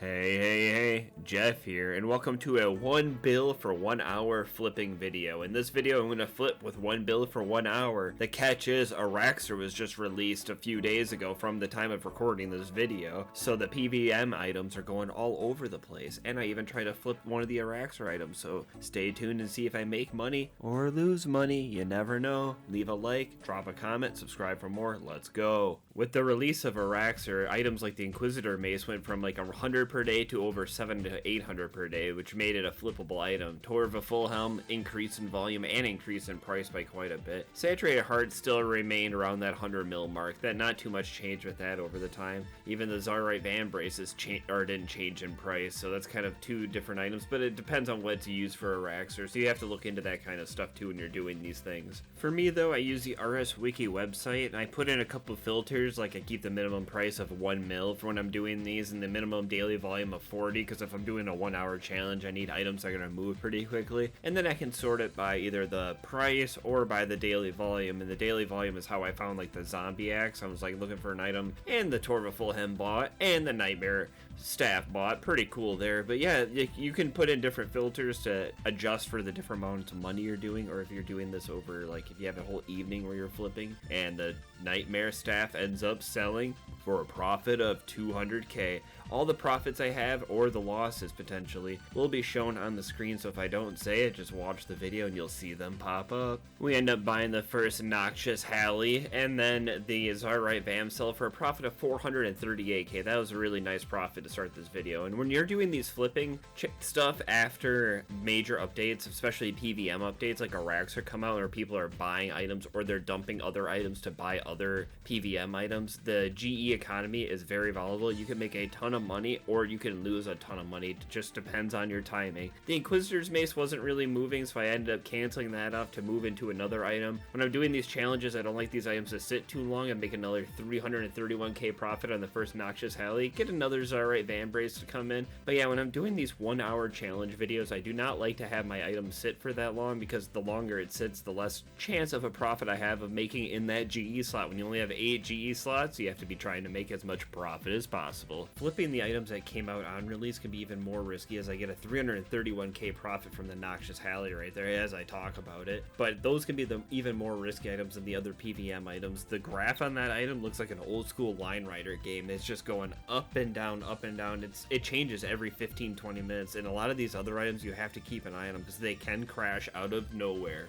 Hey, Jeff here, and welcome to a 1 bill for 1 hour flipping video. In this video, I'm going to flip with 1 bill for 1 hour. The catch is, Araxxor was just released a few days ago from the time of recording this video, so the PVM items are going all over the place, and I even try to flip one of the Araxxor items, so stay tuned and see if I make money or lose money. You never know. Leave a like, drop a comment, subscribe for more. Let's go. With the release of Araxxor, items like the Inquisitor Mace went from like 100 per day to over 700 to 800 per day, which made it a flippable item. Torva Full Helm increased in volume and increased in price by quite a bit. Saturated Heart still remained around that 100 mil mark. That not too much changed with that over the time. Even the Zarite Van Braces didn't change in price, so that's kind of two different items, but it depends on what to use for Araxxor, so you have to look into that kind of stuff too when you're doing these things. For me though, I use the RS Wiki website, and I put in a couple of filters, like I keep the minimum price of 1 mil for when I'm doing these, and the minimum daily volume of 40, because if I'm doing a 1 hour challenge, I need items that are going to move pretty quickly, and then I can sort it by either the price or by the daily volume, and the daily volume is how I found like the Zombie Axe. I was like looking for an item, and the Torva Full Helm bot, and the Nightmare Staff bot. Pretty cool there. But yeah, you can put in different filters to adjust for the different amounts of money you're doing, or if you're doing this over, like if you have a whole evening where you're flipping and the Nightmare Staff ends up selling for a profit of 200k. All the profits I have, or the losses potentially, will be shown on the screen, so if I don't say it, just watch the video and you'll see them pop up. We end up buying the first Noxious Halley, and then the Zarite Vam sell for a profit of 438k. That was a really nice profit to start this video. And when you're doing these flipping stuff after major updates, especially PVM updates like Araxxor come out, where people are buying items or they're dumping other items to buy other PVM items, the GE economy is very volatile. You can make a ton of money or you can lose a ton of money. It just depends on your timing. The Inquisitor's Mace wasn't really moving, so I ended up canceling that off to move into another item. When I'm doing these challenges, I don't like these items to sit too long and make another 331k profit on the first Noxious Halley. Get another Zarite Van Brace to come in. But yeah, when I'm doing these 1 hour challenge videos, I do not like to have my items sit for that long, because the longer it sits, the less chance of a profit I have of making in that GE slot. When you only have 8 GE slots, you have to be trying to make as much profit as possible. Flipping the items that came out on release can be even more risky, as I get a 331k profit from the Noxious Halley right there as I talk about it. But those can be the even more risky items than the other PVM items. The graph on that item looks like an old school line rider game. It's just going up and down, up and down. It changes every 15-20 minutes, and a lot of these other items you have to keep an eye on them because they can crash out of nowhere.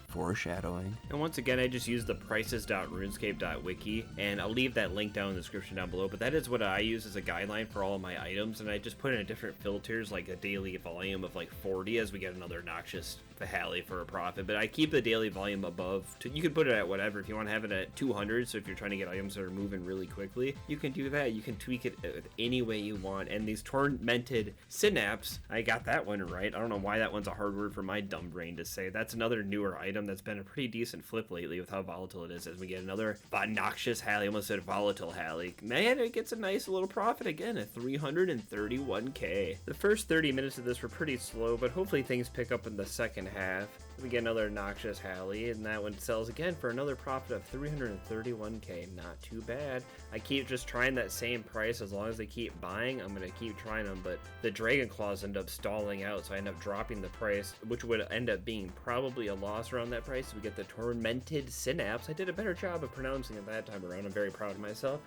Foreshadowing. And once again, I just use the prices.runescape.wiki, and I'll leave that link down in the description down below, but that is what I use as a guideline for all of my items, and I just put in different filters, like a daily volume of like 40 as we get another Noxious Halley for a profit, but I keep the daily volume above. You can put it at whatever. If you want to have it at 200, so if you're trying to get items that are moving really quickly, you can do that. You can tweak it any way you want. And these Tormented Synapse, I got that one right. I don't know why that one's a hard word for my dumb brain to say. That's another newer item that's been a pretty decent flip lately with how volatile it is, as we get another Noxious Halley. I almost said Volatile Halley. Man, it gets a nice little profit again at 331k. The first 30 minutes of this were pretty slow, but hopefully things pick up in the second half. We get another Noxious Halley, and that one sells again for another profit of 331k. Not too bad. I keep just trying that same price. As long as they keep buying, I'm going to keep trying them, but the Dragon Claws end up stalling out, so I end up dropping the price, which would end up being probably a loss around that price. We get the Tormented Synapse. I did a better job of pronouncing it that time around. I'm very proud of myself.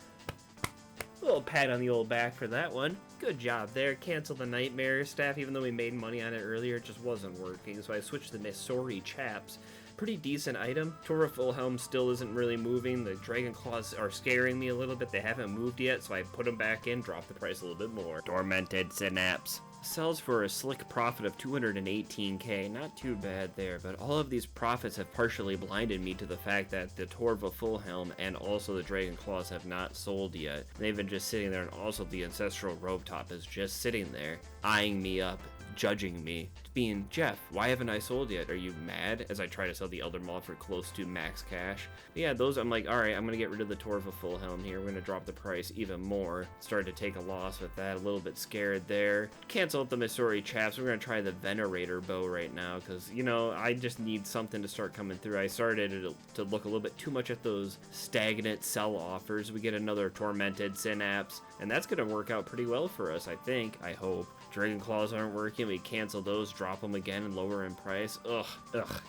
A little pat on the old back for that one. Good job there. Cancel the Nightmare Staff, even though we made money on it earlier, it just wasn't working, so I switched to the Missouri Chaps. Pretty decent item. Torva Full Helm still isn't really moving. The Dragon Claws are scaring me a little bit. They haven't moved yet, so I put them back in, dropped the price a little bit more. Tormented Synapse sells for a slick profit of 218k. Not too bad there, but all of these profits have partially blinded me to the fact that the Torva Full Helm and also the Dragon Claws have not sold yet. They've been just sitting there, and also the Ancestral Robe Top is just sitting there, eyeing me up, judging me, being, Jeff, why haven't I sold yet? Are you mad? As I try to sell the Elder Maul for close to max cash. But yeah, those, I'm like, alright, I'm gonna get rid of the Torva Full Helm here. We're gonna drop the price even more. Started to take a loss with that, a little bit scared there. Cancel out the Missouri Chaps. We're gonna try the Venerator Bow right now, because, you know, I just need something to start coming through. I started to look a little bit too much at those stagnant sell offers. We get another Tormented Synapse. and that's gonna work out pretty well for us, I think, I hope. Dragon Claws aren't working, we cancel those, drop them again and lower in price. Ugh,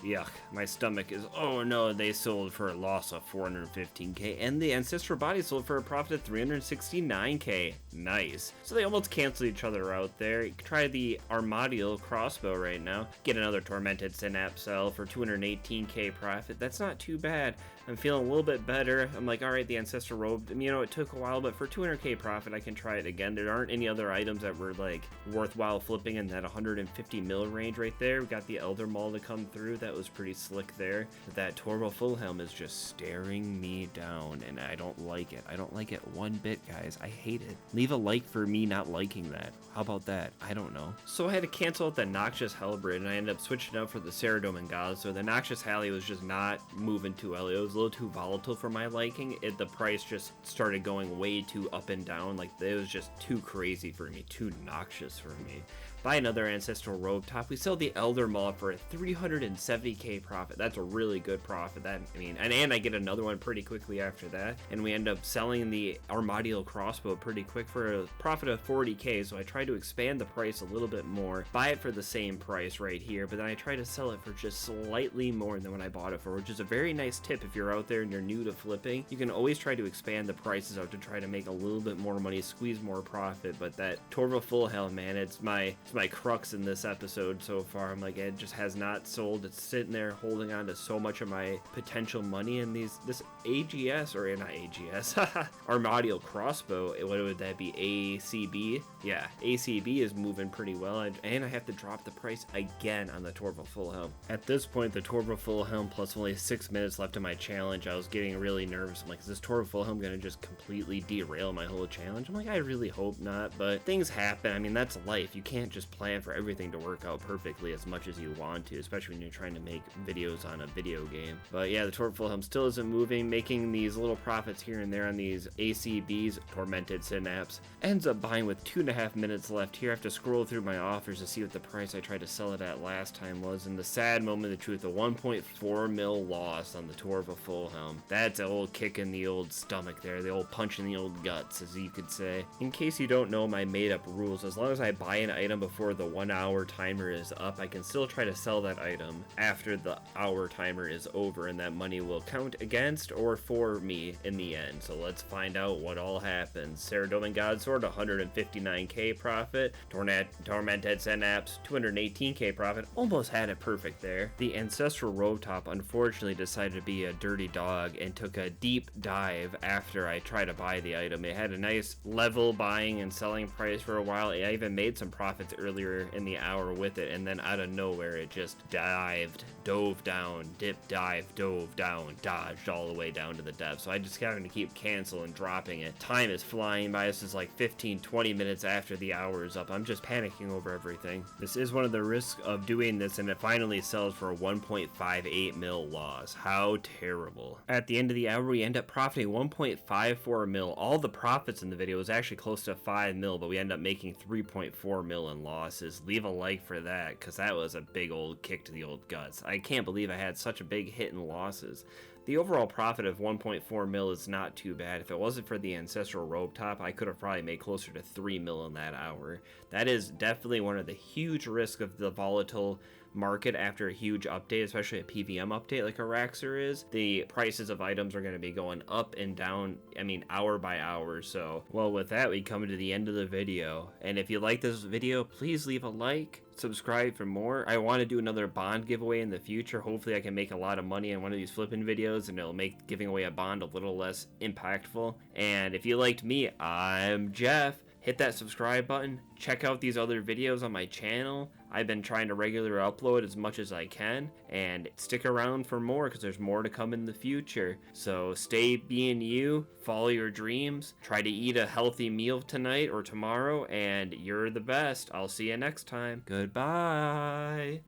yuck. My stomach is, oh no, they sold for a loss of 415k, and the Ancestral Body sold for a profit of 369k. Nice. So they almost cancel each other out there. Try the Armadial Crossbow right now. Get another Tormented Synapse sell for 218k profit. That's not too bad. I'm feeling a little bit better. I'm like, alright, the Ancestral Robe, you know, it took a while, but for 200k profit, I can try it again. There aren't any other items that were, like, worthwhile flipping in that 150 mil range right there. We got the Elder Maul to come through. That was pretty slick there. But that Torval Fullhelm is just staring me down, and I don't like it. I don't like it one bit, guys. I hate it. Leave a like for me not liking that. How about that? I don't know. So I had to cancel out the Noxious Hellbrid, and I ended up switching up for the Ceridome God. So the Noxious Halley was just not moving too well. It was a little too volatile for my liking. The price just started going way too up and down. Like, it was just too crazy for me, too noxious for me. Buy another Ancestral Robe Top. We sell the Elder Maul for a 370k profit. That's a really good profit. That, I mean, and I get another one pretty quickly after that. And we end up selling the Armadial Crossbow pretty quick for a profit of 40k. So I try to expand the price a little bit more. Buy it for the same price right here, but then I try to sell it for just slightly more than what I bought it for, which is a very nice tip if you're out there and you're new to flipping. You can always try to expand the prices out to try to make a little bit more money, squeeze more profit. But that Torval Fullhelm, man, it's my crux in this episode so far. I'm like, it just has not sold. It's sitting there holding on to so much of my potential money, and this AGS, or not AGS, Armadial Crossbow, what would that be, ACB? Yeah, ACB is moving pretty well, and I have to drop the price again on the Torval Fullhelm. At this point, the Torval Fullhelm plus only 6 minutes left in my challenge, I was getting really nervous. I'm like, is this Torval Fullhelm gonna just completely derail my whole challenge? I'm like, I really hope not, but things happen. I mean, that's life. You can't just plan for everything to work out perfectly as much as you want to, especially when you're trying to make videos on a video game. But yeah, the Torval Fullhelm still isn't moving, making these little profits here and there on these ACBs, Tormented Synapse. Ends up buying with 2.5 minutes left here. I have to scroll through my offers to see what the price I tried to sell it at last time was, and the sad moment of the truth, a 1.4 mil loss on the Torval Fullhelm. That's an old kick in the old stomach there, the old punch in the old guts, as you could say. In case you don't know my made up rules, as long as I buy an item before the 1 hour timer is up, I can still try to sell that item after the hour timer is over, and that money will count against or for me in the end. So let's find out what all happens. Ceridome Godsword, 159k profit. Tormented Synapse, 218k profit. Almost had it perfect there. The Ancestral Robe Top unfortunately decided to be a dirty dog and took a deep dive after I tried to buy the item. It had a nice level buying and selling price for a while. I even made some profits earlier in the hour with it, and then out of nowhere it just dove down, dipped, dived, dove down, dodged all the way down to the depths. So I just having to keep cancel and dropping it. Time is flying by. This is like 15-20 minutes after the hour is up. I'm just panicking over everything. This is one of the risks of doing this, and it finally sells for a 1.58 mil loss. How terrible. At the end of the hour, we end up profiting 1.54 mil. All the profits in the video was actually close to 5 mil, but we end up making 3.4 mil in losses. Leave a like for that, because that was a big old kick to the old guts. I can't believe I had such a big hit in losses. The overall profit of 1.4 mil is not too bad. If it wasn't for the Ancestral Robe Top, I could have probably made closer to 3 mil in that hour. That is definitely one of the huge risks of the volatile market after a huge update, especially a PVM update like Araxxor is. The prices of items are going to be going up and down, I mean, hour by hour. So, well, with that, we come to the end of the video. And if you like this video, please leave a like, subscribe for more. I want to do another bond giveaway in the future. Hopefully I can make a lot of money on one of these flipping videos, and it'll make giving away a bond a little less impactful. And if you liked me, I'm Jeff. Hit that subscribe button. Check out these other videos on my channel. I've been trying to regularly upload as much as I can, and stick around for more because there's more to come in the future. So stay being you, follow your dreams, try to eat a healthy meal tonight or tomorrow, and you're the best. I'll see you next time. Goodbye.